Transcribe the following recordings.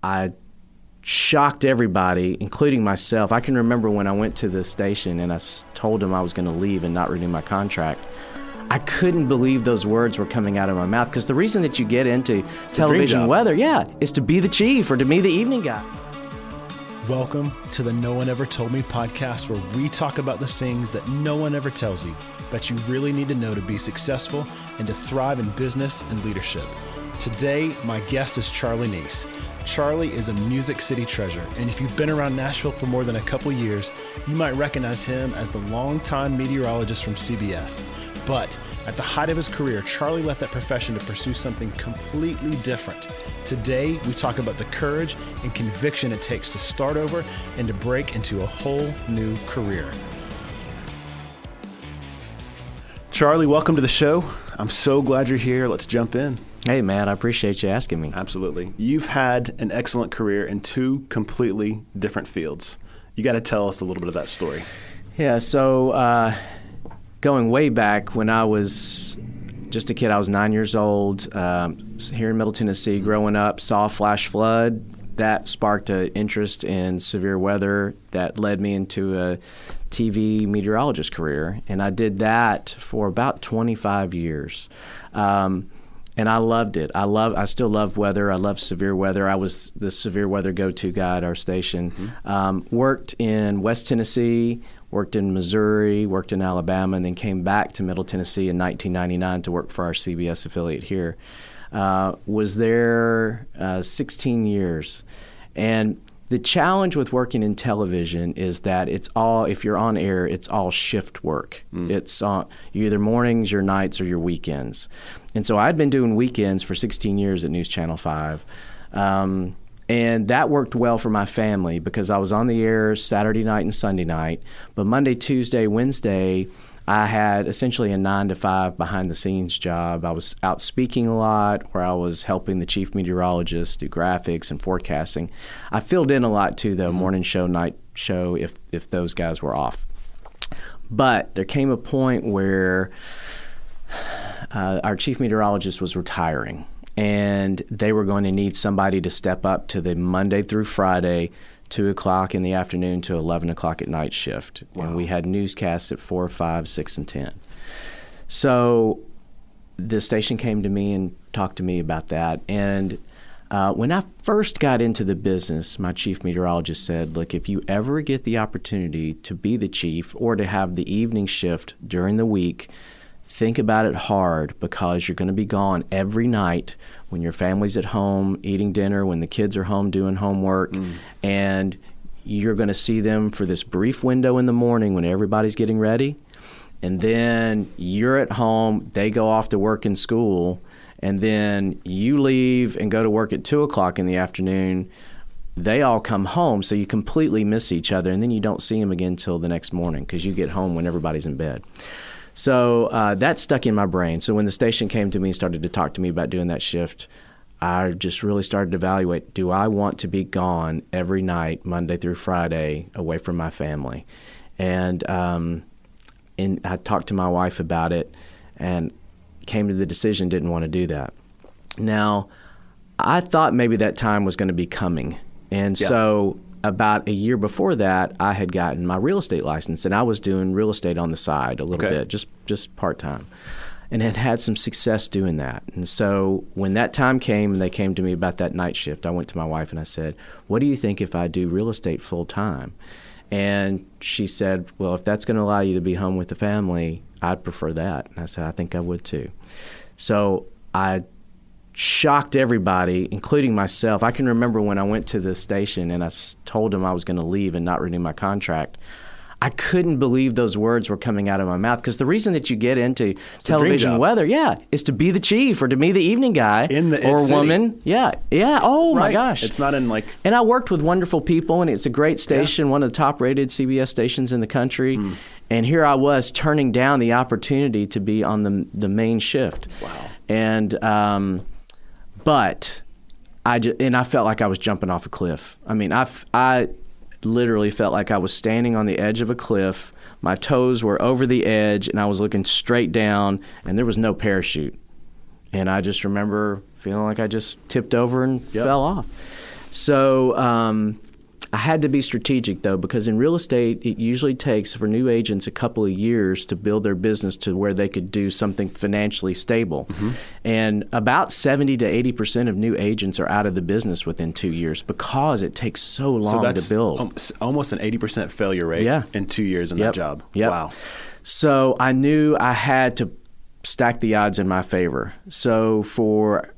I shocked everybody, including myself. I can remember when I went to the station and I told them I was going to leave and not renew my contract. I couldn't believe those words were coming out of my mouth, because the reason that you get into television weather, is to be the chief or to be the evening guy. Welcome to the No One Ever Told Me podcast, where we talk about the things that no one ever tells you that you really need to know to be successful and to thrive in business and leadership. Today, my guest is Charlie Neese. Charlie is a Music City treasure, and if you've been around Nashville for more than a couple years, you might recognize him as the longtime meteorologist from CBS. But at the height of his career, Charlie left that profession to pursue something completely different. Today, we talk about the courage and conviction it takes to start over and to break into a whole new career. Charlie, welcome to the show. I'm so glad you're here. Let's jump in. Hey, man, I appreciate you asking me. Absolutely. You've had an excellent career in two completely different fields. You got to tell us a little bit of that story. Yeah, so going way back when I was just a kid, I was 9 years old, here in Middle Tennessee, growing up, saw a flash flood. That sparked an interest in severe weather that led me into a TV meteorologist career, and I did that for about 25 years. And I loved it. I still love weather. I love severe weather. I was the severe weather go-to guy at our station. Worked in West Tennessee, worked in Missouri, worked in Alabama, and then came back to Middle Tennessee in 1999 to work for our CBS affiliate here. Was there 16 years. And the challenge with working in television is that it's all, if you're on air, it's all shift work. It's either mornings, your nights, or your weekends. And so I'd been doing weekends for 16 years at News Channel 5. And that worked well for my family because I was on the air Saturday night and Sunday night. But Monday, Tuesday, Wednesday, I had essentially a 9-to-5 behind-the-scenes job. I was out speaking a lot, where I was helping the chief meteorologist do graphics and forecasting. I filled in a lot, too, though, morning show, night show, if those guys were off. But there came a point where our chief meteorologist was retiring, and they were going to need somebody to step up to the Monday through Friday 2 o'clock in the afternoon to 11 o'clock at night shift. Wow. And we had newscasts at 4, 5, 6, and 10. So the station came to me and talked to me about that. And when I first got into the business, my chief meteorologist said, look, if you ever get the opportunity to be the chief or to have the evening shift during the week, think about it hard, because you're going to be gone every night when your family's at home eating dinner, when the kids are home doing homework, and you're going to see them for this brief window in the morning when everybody's getting ready, and then you're at home, they go off to work and school, and then you leave and go to work at 2 o'clock in the afternoon. They all come home, so you completely miss each other, and then you don't see them again till the next morning because you get home when everybody's in bed. So that stuck in my brain. So when the station came to me and started to talk to me about doing that shift, I just really started to evaluate, do I want to be gone every night, Monday through Friday, away from my family? And I talked to my wife about it and came to the decision, didn't want to do that. Now, I thought maybe that time was going to be coming. And so about a year before that, I had gotten my real estate license, and I was doing real estate on the side a little bit, just part-time, and had some success doing that. And so when that time came and they came to me about that night shift, I went to my wife and I said, what do you think if I do real estate full-time? And she said, well, if that's going to allow you to be home with the family, I'd prefer that. And I said, I think I would too. So I shocked everybody, including myself. I can remember when I went to the station and I told them I was going to leave and not renew my contract. I couldn't believe those words were coming out of my mouth, because the reason that you get into television weather, is to be the chief or to be the evening guy or woman. Yeah. Oh, right. My gosh. It's not in like... And I worked with wonderful people, and it's a great station, one of the top-rated CBS stations in the country. And here I was turning down the opportunity to be on the main shift. Wow. And but I felt like I was jumping off a cliff. I mean, I literally felt like I was standing on the edge of a cliff. My toes were over the edge, and I was looking straight down, and there was no parachute. And I just remember feeling like I just tipped over and fell off. So I had to be strategic, though, because in real estate, it usually takes for new agents a couple of years to build their business to where they could do something financially stable. And about 70 to 80% of new agents are out of the business within 2 years because it takes so long to build. Almost an 80% failure rate in 2 years in that job. Yep. Wow. So I knew I had to stack the odds in my favor. So for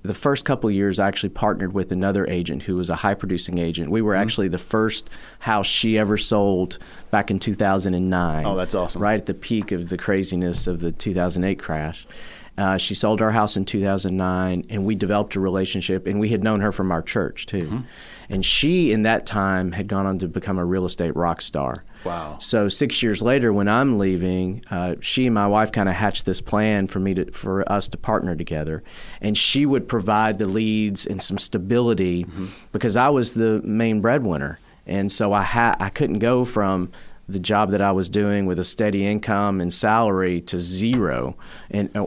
the first couple of years, I actually partnered with another agent who was a high-producing agent. We were actually the first house she ever sold back in 2009. Oh, that's awesome. Right at the peak of the craziness of the 2008 crash. She sold our house in 2009, and we developed a relationship, and we had known her from our church, too. And she, in that time, had gone on to become a real estate rock star. Wow. So 6 years later, when I'm leaving, she and my wife kind of hatched this plan for us to partner together. And she would provide the leads and some stability because I was the main breadwinner. And so I couldn't go from the job that I was doing with a steady income and salary to zero,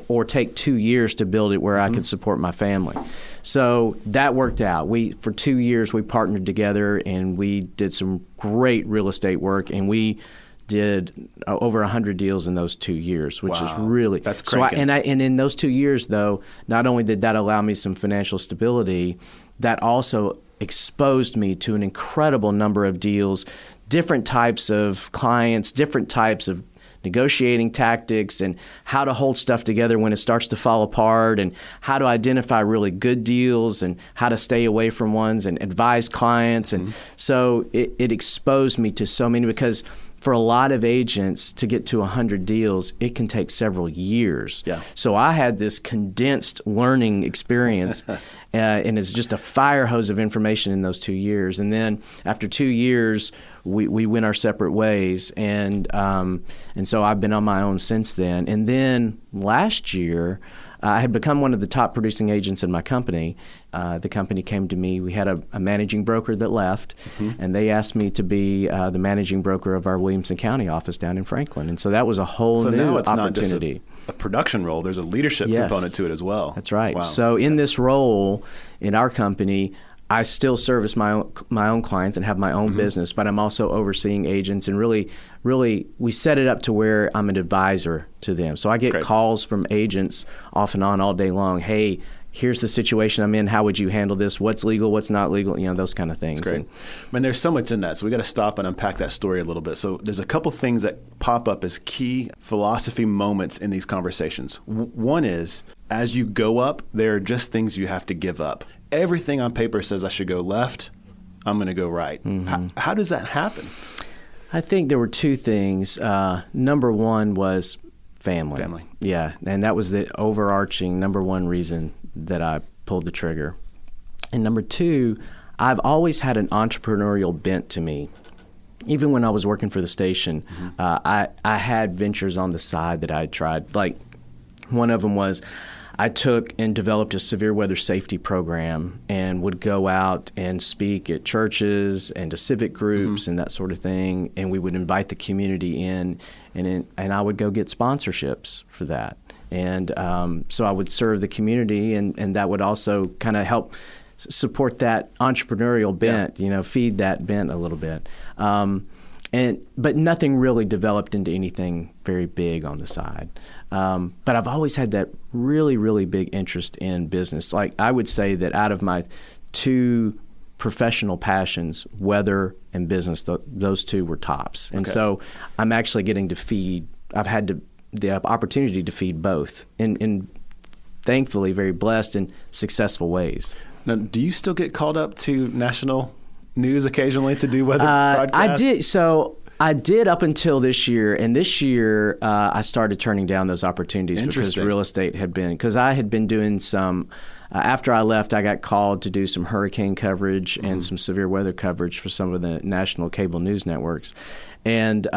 or take 2 years to build it where I could support my family. So that worked out. For 2 years, we partnered together, and we did some great real estate work, and we did over 100 deals in those 2 years, which is really... That's cranking. And in those 2 years, though, not only did that allow me some financial stability, that also exposed me to an incredible number of deals, different types of clients, different types of negotiating tactics, and how to hold stuff together when it starts to fall apart, and how to identify really good deals, and how to stay away from ones, and advise clients. And so it exposed me to so many, because for a lot of agents to get to 100 deals, it can take several years. Yeah. So I had this condensed learning experience, and it's just a fire hose of information in those 2 years. And then after 2 years, we went our separate ways, and so I've been on my own since then. And then last year, I had become one of the top producing agents in my company. The company came to me. We had a managing broker that left, and they asked me to be the managing broker of our Williamson County office down in Franklin. And so that was a whole new now it's opportunity. Not just a production role. There's a leadership component to it as well. That's right. Wow. So in this role in our company, I still service my own clients and have my own business, but I'm also overseeing agents, and really we set it up to where I'm an advisor to them. So I get calls from agents off and on all day long. Hey, here's the situation I'm in. How would you handle this? What's legal? What's not legal? You know, those kind of things. That's great. Man, there's so much in that. So we got to stop and unpack that story a little bit. So there's a couple things that pop up as key philosophy moments in these conversations. One is, as you go up, there are just things you have to give up. Everything on paper says I should go left. I'm going to go right. How does that happen? I think there were two things. Number one was family. Family. Yeah, and that was the overarching number one reason that I pulled the trigger. And number two, I've always had an entrepreneurial bent to me. Even when I was working for the station, I had ventures on the side that I had tried. Like, one of them was I took and developed a severe weather safety program and would go out and speak at churches and to civic groups and that sort of thing. And we would invite the community in, and I would go get sponsorships for that. And so I would serve the community, and that would also kind of help support that entrepreneurial bent, feed that bent a little bit. But nothing really developed into anything very big on the side. But I've always had that really, really big interest in business. Like, I would say that out of my two professional passions, weather and business, those two were tops. And so I'm actually getting to feed, I've had the opportunity to feed both in thankfully very blessed and successful ways. Now, do you still get called up to national news occasionally to do weather broadcasts? I did up until this year, and this year I started turning down those opportunities because real estate had been, because I had been doing some, after I left, I got called to do some hurricane coverage and some severe weather coverage for some of the national cable news networks. And,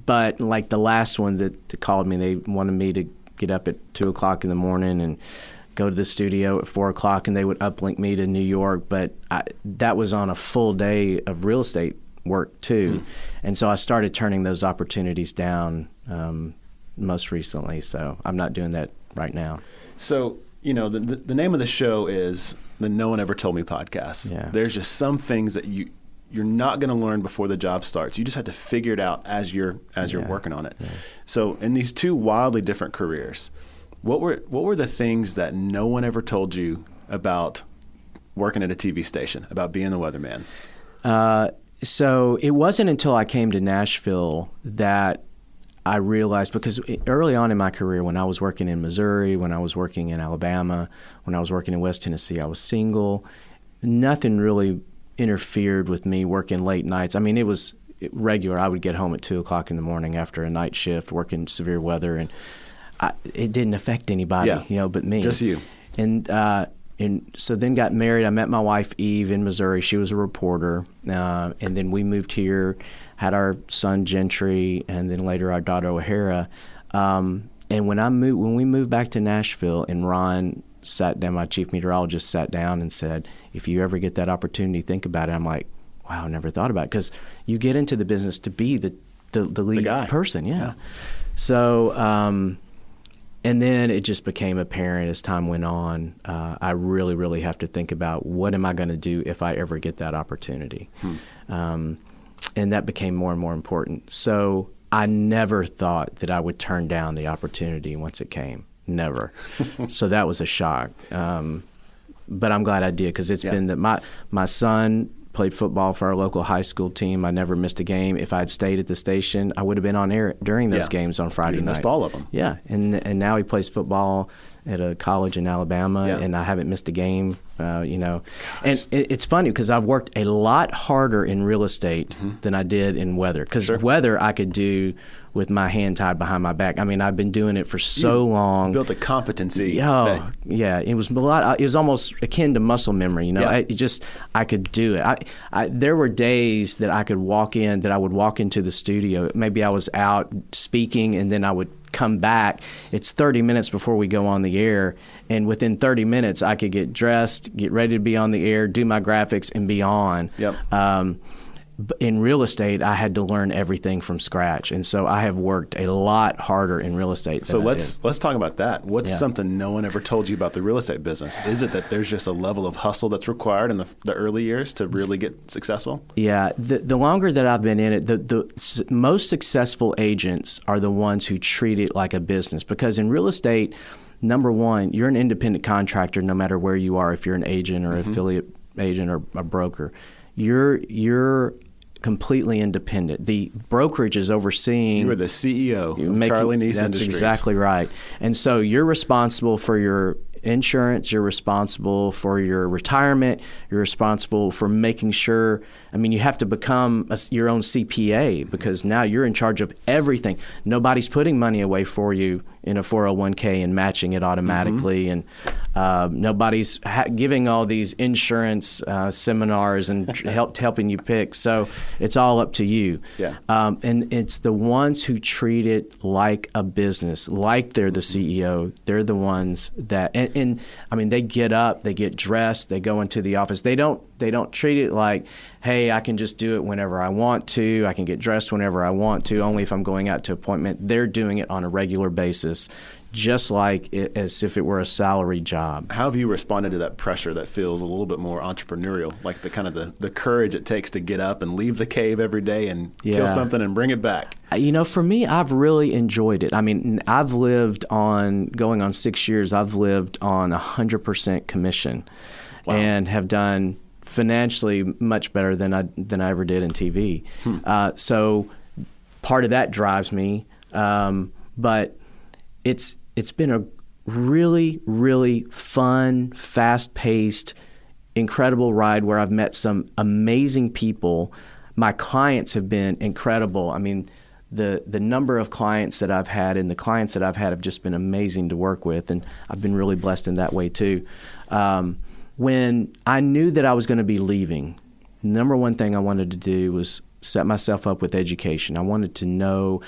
but like the last one that called me, they wanted me to get up at 2 o'clock in the morning and go to the studio at 4 o'clock, and they would uplink me to New York. But that was on a full day of real estate work too. And so I started turning those opportunities down most recently. So I'm not doing that right now. So the name of the show is the No One Ever Told Me podcast. Yeah. There's just some things that you're not going to learn before the job starts. You just have to figure it out as you're working on it. Yeah. So in these two wildly different careers, what were the things that no one ever told you about working at a TV station, about being the weatherman? So it wasn't until I came to Nashville that I realized, because early on in my career, when I was working in Missouri, when I was working in Alabama, when I was working in West Tennessee, I was single. Nothing really interfered with me working late nights. I mean, it was regular. I would get home at 2 o'clock in the morning after a night shift, working severe weather, and it didn't affect anybody, but me. Just you. And so then got married. I met my wife, Eve, in Missouri. She was a reporter. And then we moved here, had our son, Gentry, and then later our daughter, O'Hara. And when we moved back to Nashville, and Ron sat down, my chief meteorologist sat down and said, if you ever get that opportunity, think about it. I'm like, wow, I never thought about it. Because you get into the business to be the lead person. Yeah. So, and then it just became apparent as time went on, I really, really have to think about what am I going to do if I ever get that opportunity. And that became more and more important. So I never thought that I would turn down the opportunity once it came. Never. So that was a shock. But I'm glad I did, because it's been that my son played football for our local high school team. I never missed a game. If I'd stayed at the station, I would have been on air during those games on Friday nights. Missed all of them. Yeah, and now he plays football at a college in Alabama, and I haven't missed a game. And it's funny because I've worked a lot harder in real estate than I did in weather. Because weather I could do with my hand tied behind my back. I mean, I've been doing it for so long. Built a competency. Oh, yeah. It was a lot. It was almost akin to muscle memory. I could do it. There were days that I would walk into the studio. Maybe I was out speaking, and then I would come back. It's 30 minutes before we go on the air, and within 30 minutes I could get dressed, get ready to be on the air, do my graphics, and be on. In real estate, I had to learn everything from scratch, and so I have worked a lot harder in real estate. So let's talk about that. What's something no one ever told you about the real estate business? Is it that there's just a level of hustle that's required in the early years to really get successful? Yeah, the longer that I've been in it, the most successful agents are the ones who treat it like a business, because in real estate, number one, you're an independent contractor no matter where you are. If you're an agent or affiliate agent or a broker, you're completely independent. The brokerage is overseeing. You are the CEO of Charlie Neese Industries. That's exactly right. And so you're responsible for your insurance, you're responsible for your retirement, you're responsible for making sure, you have to become your own CPA, because now you're in charge of everything. Nobody's putting money away for you in a 401k and matching it automatically, and nobody's giving all these insurance seminars and helping you pick. So it's all up to you. And it's the ones who treat it like a business, like they're the CEO. They're the ones that, and they get up, they get dressed, they go into the office. They don't treat it like, hey, I can just do it whenever I want to. I can get dressed whenever I want to, only if I'm going out to appointment. They're doing it on a regular basis, just like as if it were a salary job. How have you responded to that pressure that feels a little bit more entrepreneurial, like the kind of the courage it takes to get up and leave the cave every day and kill something and bring it back? For me, I've really enjoyed it. I've lived on, going on 6 years, I've lived on 100% commission. Wow. And have done financially much better than I ever did in TV. So part of that drives me, but it's been a really, really fun, fast-paced, incredible ride where I've met some amazing people. My clients have been incredible. The number of clients that I've had and the clients that I've had have just been amazing to work with, and I've been really blessed in that way too. When I knew that I was going to be leaving, the number one thing I wanted to do was set myself up with education. I wanted to know,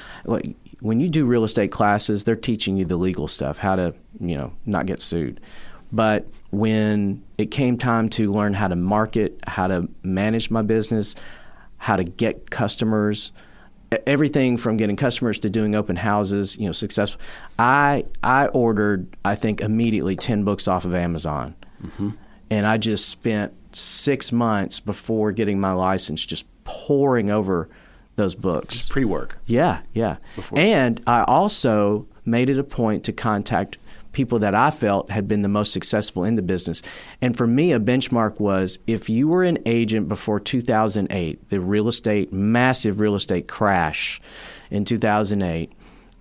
when you do real estate classes, they're teaching you the legal stuff, how to, not get sued. But when it came time to learn how to market, how to manage my business, how to get customers, everything from getting customers to doing open houses, successful. I ordered, I think, immediately 10 books off of Amazon. And I just spent 6 months before getting my license just poring over those books. Just pre-work. Yeah. Before. And I also made it a point to contact people that I felt had been the most successful in the business. And for me, a benchmark was if you were an agent before 2008, the massive real estate crash in 2008,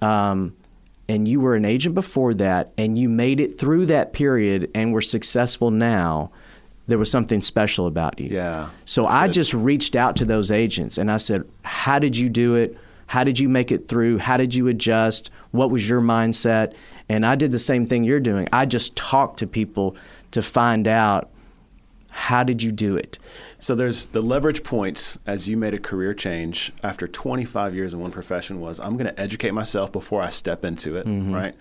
and you were an agent before that, and you made it through that period and were successful now, there was something special about you. Yeah. So I just reached out to those agents and I said, how did you do it? How did you make it through? How did you adjust? What was your mindset? And I did the same thing you're doing. I just talked to people to find out, how did you do it? So there's the leverage points as you made a career change after 25 years in one profession was, I'm going to educate myself before I step into it, right?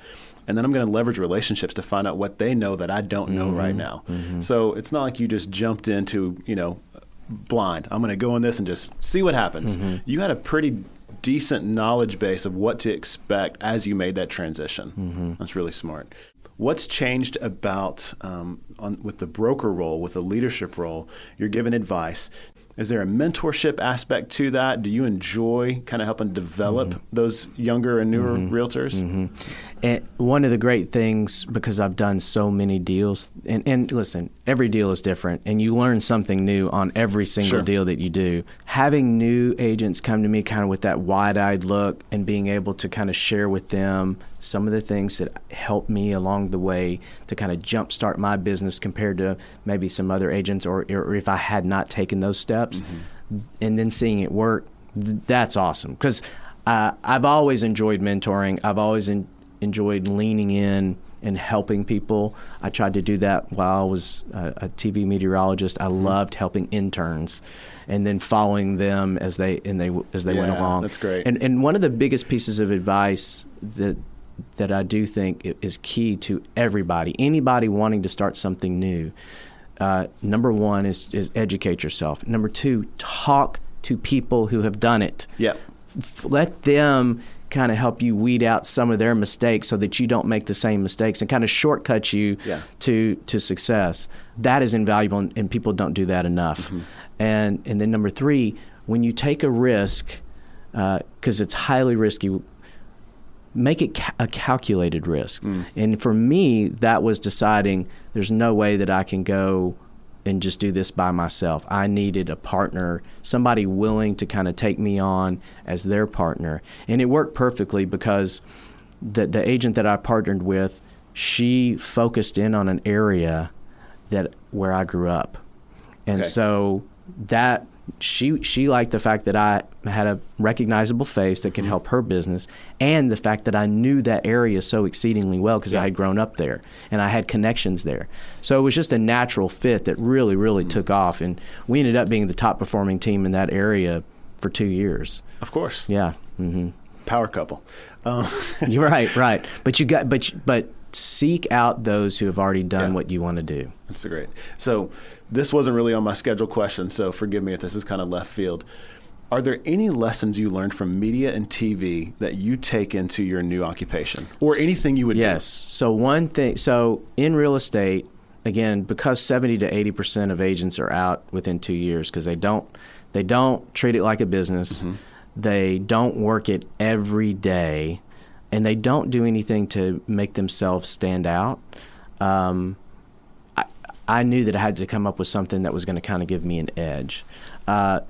And then I'm going to leverage relationships to find out what they know that I don't know right now. So it's not like you just jumped into, blind. I'm going to go in this and just see what happens. You had a pretty decent knowledge base of what to expect as you made that transition. That's really smart. What's changed about with the broker role, with the leadership role? You're giving advice. Is there a mentorship aspect to that? Do you enjoy kind of helping develop those younger and newer realtors? And one of the great things, because I've done so many deals, and listen, every deal is different, and you learn something new on every single deal that you do. Having new agents come to me kind of with that wide-eyed look and being able to kind of share with them some of the things that helped me along the way to kind of jumpstart my business compared to maybe some other agents, or if I had not taken those steps, and then seeing it work, that's awesome. Because I've always enjoyed mentoring. I've always enjoyed leaning in and helping people. I tried to do that while I was a TV meteorologist. I loved helping interns and then following them as they went along. That's great. And one of the biggest pieces of advice that I do think is key to anybody wanting to start something new. Number one is educate yourself. Number two, talk to people who have done it. Yeah. Let them kind of help you weed out some of their mistakes so that you don't make the same mistakes and kind of shortcut you to success. That is invaluable, and people don't do that enough. And then number three, when you take a risk, because it's highly risky, make it a calculated risk. And for me, that was deciding there's no way that I can go and just do this by myself. I needed a partner, somebody willing to kind of take me on as their partner. And it worked perfectly because the agent that I partnered with, she focused in on an area where I grew up. And so that she liked the fact that I had a recognizable face that could help her business, and the fact that I knew that area so exceedingly well because I had grown up there and I had connections there. So it was just a natural fit that really, really took off, and we ended up being the top performing team in that area for 2 years. Of course. Yeah. Power couple. You're right. But seek out those who have already done what you want to do. That's great. So this wasn't really on my scheduled question, so forgive me if this is kind of left field. Are there any lessons you learned from media and TV that you take into your new occupation, or anything you would do? Yes. So one thing. So in real estate, again, because 70 to 80% of agents are out within 2 years because they don't treat it like a business. They don't work it every day, and they don't do anything to make themselves stand out. I knew that I had to come up with something that was going to kind of give me an edge.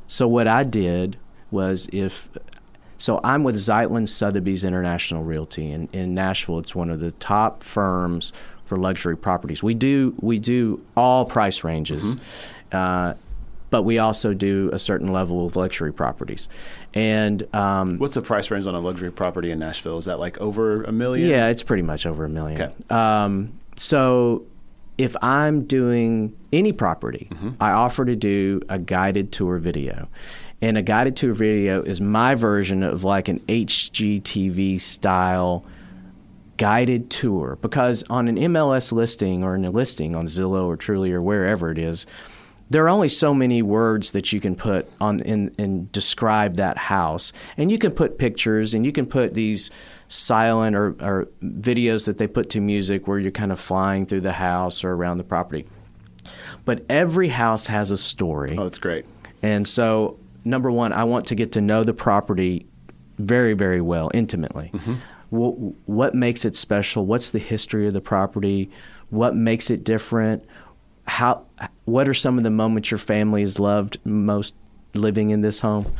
So what I did was I'm with Zeitlin Sotheby's International Realty in Nashville. It's one of the top firms for luxury properties. We do all price ranges, but we also do a certain level of luxury properties. And what's the price range on a luxury property in Nashville? Is that like over $1 million? Yeah, it's pretty much over $1 million. Okay. So if I'm doing any property, I offer to do a guided tour video. And a guided tour video is my version of like an HGTV style guided tour. Because on an MLS listing or in a listing on Zillow or Trulia or wherever it is, there are only so many words that you can put on and describe that house. And you can put pictures, and you can put these silent or videos that they put to music where you're kind of flying through the house or around the property. But every house has a story. Oh, that's great. And so, number one, I want to get to know the property very, very well, intimately. Mm-hmm. What makes it special? What's the history of the property? What makes it different? What are some of the moments your family has loved most living in this home?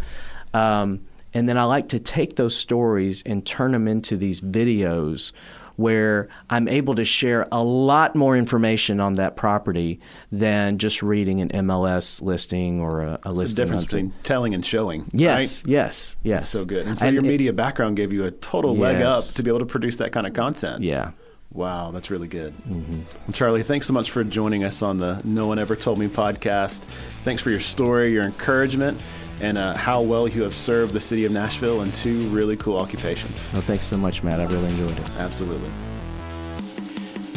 And then I like to take those stories and turn them into these videos where I'm able to share a lot more information on that property than just reading an MLS listing or a listing. It's the difference between telling and showing. Yes, right? yes. That's so good. And so your media background gave you a total leg up to be able to produce that kind of content. Yeah. Wow, that's really good. Mm-hmm. Well, Charlie, thanks so much for joining us on the No One Ever Told Me podcast. Thanks for your story, your encouragement, and how well you have served the city of Nashville in 2 really cool occupations. Well, thanks so much, Matt. I really enjoyed it. Absolutely.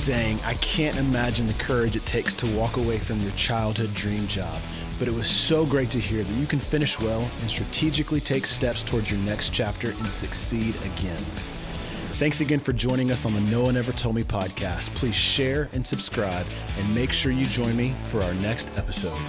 Dang, I can't imagine the courage it takes to walk away from your childhood dream job. But it was so great to hear that you can finish well and strategically take steps towards your next chapter and succeed again. Thanks again for joining us on the No One Ever Told Me podcast. Please share and subscribe, and make sure you join me for our next episode.